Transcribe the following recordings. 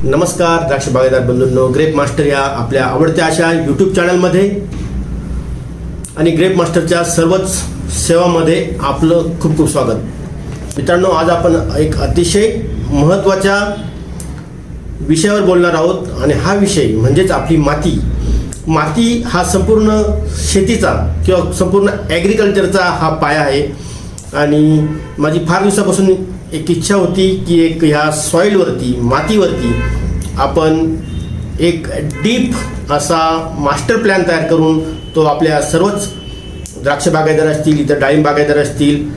नमस्कार द्राक्ष बागायतदार बंधूंनो, ग्रेप मास्टर या आपल्या आवडत्या अशा यूट्यूब चॅनलमध्ये आणि ग्रेप मास्टरच्या सर्वच सेवामध्ये आपलं खूप खूप स्वागत। मित्रांनो, आज आपण एक अतिशय महत्त्वाच्या विषयावर बोलणार आहोत आणि हा विषय म्हणजेच आपली माती। माती हा संपूर्ण शेतीचा किंवा संपूर्ण ॲग्रिकल्चरचा हा पाया आहे आणि माझी फार दिवसापासून एक इच्छा होती की एक ह्या सॉईलवरती, मातीवरती आपण एक डीप असा मास्टर प्लॅन तयार करून तो आपल्या सर्वच द्राक्ष बागायतदार असतील, इतर डाळिंब बागायतदार असतील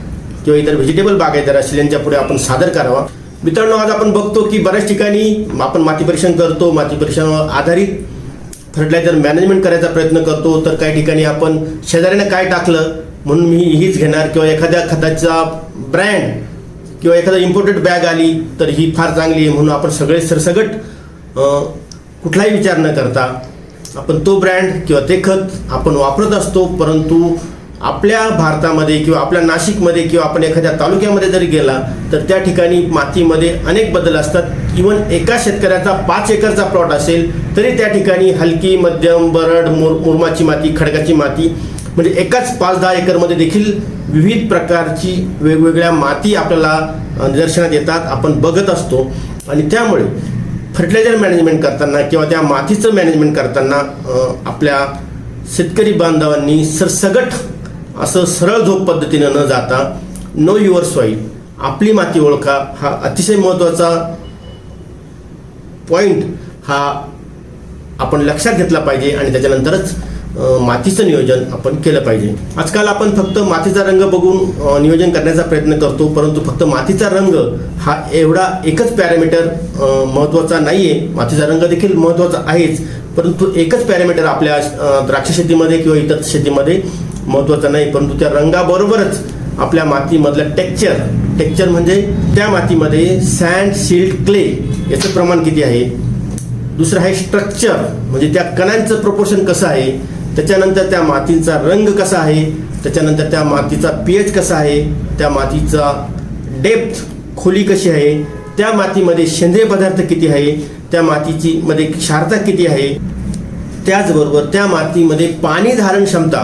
किंवा इतर व्हेजिटेबल बागायतदार असतील यांच्या पुढे आपण सादर करावा। मित्रांनो, आज आपण बघतो की बऱ्याच ठिकाणी आपण माती परीक्षण करतो, माती परीक्षणावर आधारित फर्टिलायझर मॅनेजमेंट करायचा प्रयत्न करतो, तर काही ठिकाणी आपण शेजाऱ्याने काय टाकलं म्हणून मी हीच घेणार किंवा एखाद्या खताचा ब्रँड किंवा एखादा इम्पोर्टेड बॅग आली तर ही फार चांगली आहे म्हणून आपण सगळे सरसगट कुठलाही विचार न करता आपण तो ब्रँड किंवा ते खत आपण वापरत असतो। परंतु आपल्या भारतामध्ये किंवा आपल्या नाशिकमध्ये किंवा आपण एखाद्या तालुक्यामध्ये जरी गेला तर त्या ठिकाणी मातीमध्ये अनेक बदल असतात। इवन एका शेतकऱ्याचा 5 एकरचा प्लॉट असेल तरी त्या ठिकाणी हलकी, मध्यम, बरड, मुरमाची माती, खडकाची माती म्हणजे एकाच 5-10 एकरमध्ये देखील विविध प्रकारची वेगवेगळ्या माती आपल्याला निदर्शनात येतात, आपण बघत असतो। आणि त्यामुळे फर्टिलायझर मॅनेजमेंट करताना किंवा त्या मातीचं मॅनेजमेंट करताना आपल्या शेतकरी बांधवांनी सरसगट असं सरळ झोप पद्धतीनं न जाता नो युअर सॉईल, आपली माती ओळखा, हा अतिशय महत्त्वाचा पॉईंट हा आपण लक्षात घेतला पाहिजे आणि त्याच्यानंतरच मातीचं नियोजन आपण केलं पाहिजे। आजकाल आपण फक्त मातीचा रंग बघून नियोजन करण्याचा प्रयत्न करतो, परंतु फक्त मातीचा रंग हा एवढा एकच पॅरामीटर महत्त्वाचा नाही आहे। मातीचा रंग देखील महत्त्वाचा आहेच, परंतु एकच पॅरामीटर आपल्या द्राक्ष शेतीमध्ये किंवा इतर शेतीमध्ये महत्त्वाचा नाही। परंतु त्या रंगाबरोबरच आपल्या मातीमधलं टेक्चर म्हणजे त्या मातीमध्ये सँड, सिल्ट, क्ले याचं प्रमाण किती आहे, दुसरं आहे स्ट्रक्चर म्हणजे त्या कणांचं प्रोपोर्शन कसं आहे, त्याच्यानंतर त्या मातीचा रंग कसा आहे, त्याच्यानंतर त्या मातीचा pH कसा आहे, त्या मातीचा डेप्थ, खोली कशी आहे, त्या मातीमध्ये सेंद्रिय पदार्थ किती आहे, त्या मातीची मध्ये क्षारता किती आहे, त्याचबरोबर त्या मातीमध्ये पाणी धारण क्षमता,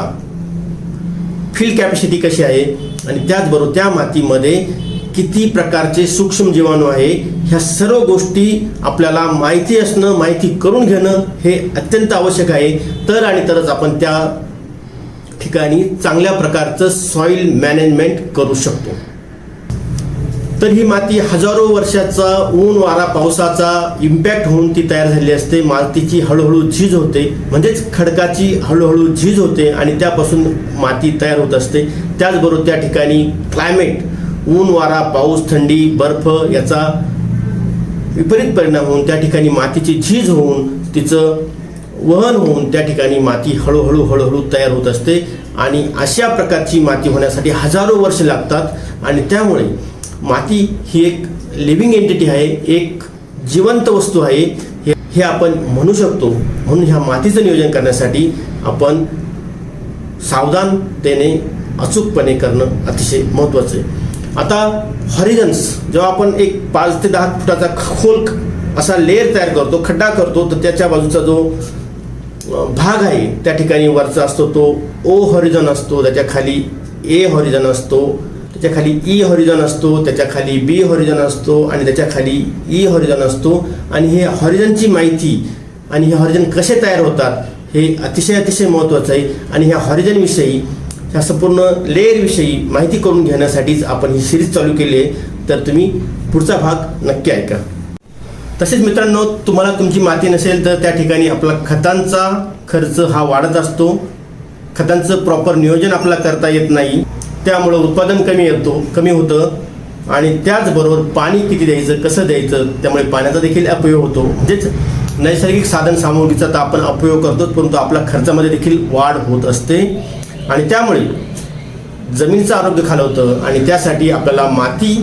फिल कॅपॅसिटी कशी आहे आणि त्याचबरोबर त्या मातीमध्ये किती प्रकारचे सूक्ष्म जीवाणू आहे, ह्या सर्व गोष्टी आपल्याला माहिती असणं, माहिती करून घेणं हे अत्यंत आवश्यक आहे। तर आणि तरच आपण त्या ठिकाणी चांगल्या प्रकारचं सॉईल मॅनेजमेंट करू शकतो। तर ही माती हजारो वर्षाचा ऊन, वारा, पावसाचा इम्पॅक्ट होऊन ती तयार झालेली असते। मातीची हळूहळू झीज होते म्हणजेच खडकाची हळूहळू झीज होते आणि त्यापासून माती तयार होत असते। त्याचबरोबर त्या ठिकाणी क्लायमेट, ऊन, वारा, पाऊस, थंडी, बर्फ याचा विपरीत परिणाम होऊन त्या ठिकाणी मातीची झीज होऊन तिचं वहन होऊन त्या ठिकाणी माती हळूहळू तयार होत असते आणि अशा प्रकारची माती होण्यासाठी हजारो वर्ष लागतात। आणि त्यामुळे माती ही एक लिव्हिंग एंटिटी आहे, एक जिवंत वस्तू आहे हे आपण म्हणू शकतो। म्हणून ह्या मातीचं नियोजन करण्यासाठी आपण सावधानतेने अचूकपणे करणं अतिशय महत्त्वाचं आहे। आता हॉरिझन्स जेव्हा आपण एक 5 ते 10 फुटाचा खोल असा लेअर तयार करतो, खड्डा करतो, तर त्याच्या बाजूचा जो भाग आहे त्या ठिकाणी वरचा असतो तो ओ हॉरिझन असतो, त्याच्या खाली ए हॉरिझन असतो, त्याच्या खाली ई हॉरिझन असतो, त्याच्या खाली बी हॉरिझन असतो आणि त्याच्या खाली ई हॉरिझन असतो। आणि हे हॉरिझनची माहिती आणि हे हॉरिझन कसे तयार होतात हे अतिशय महत्त्वाचं आहे। आणि ह्या हॉरिझनविषयी, ह्या संपूर्ण लेअरविषयी माहिती करून घेण्यासाठीच आपण ही सिरीज चालू केली आहे, तर तुम्ही पुढचा भाग नक्की ऐका। तसेच मित्रांनो, तुम्हाला तुमची माती नसेल तर त्या ठिकाणी आपला खतांचा खर्च हा वाढत असतो, खतांचं प्रॉपर नियोजन आपल्याला करता येत नाही, त्यामुळं उत्पादन कमी होतं आणि त्याचबरोबर पाणी किती द्यायचं, कसं द्यायचं, त्यामुळे पाण्याचा देखील अपयोग होतो। म्हणजेच नैसर्गिक साधन सामुग्रीचा तर आपण अपयोग करतो, परंतु आपल्या खर्चामध्ये देखील वाढ होत असते आणि त्यामुळे जमिनीचं आरोग्य खालवतं आणि त्यासाठी आपल्याला माती,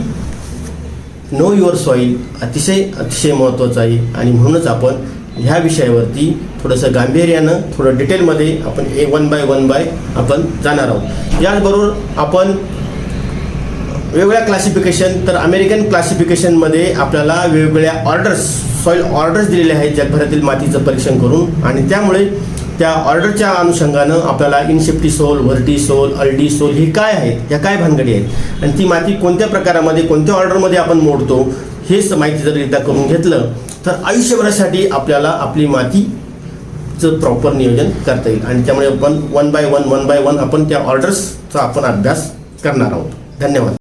नो युअर सॉईल अतिशय महत्त्वाचं आहे। आणि म्हणूनच आपण ह्या विषयावरती थोडंसं गांभीर्यानं, थोडं डिटेलमध्ये आपण 1 बाय 1 आपण जाणार आहोत। याचबरोबर आपण वेगवेगळ्या क्लासिफिकेशन, तर अमेरिकन क्लासिफिकेशनमध्ये आपल्याला वेगवेगळ्या ऑर्डर्स, सॉईल ऑर्डर्स दिलेले आहेत जगभरातील मातीचं परीक्षण करून, आणि त्यामुळे त्या ऑर्डरच्या अनुषंगानं आपल्याला इनसेप्टी सोल, व्हर्टी सोल, अल्डी सोल हे काय आहेत, ह्या काय भानगडी आहेत आणि ती माती कोणत्या प्रकारामध्ये, कोणत्या ऑर्डरमध्ये आपण मोडतो, हेच माहिती जर एकदा करून घेतलं तर आयुष्यभरासाठी आपल्याला आपली मातीचं प्रॉपर नियोजन करता येईल. आणि त्यामुळे आपण वन बाय वन आपण त्या ऑर्डर्सचा आपण अभ्यास करणार आहोत. धन्यवाद.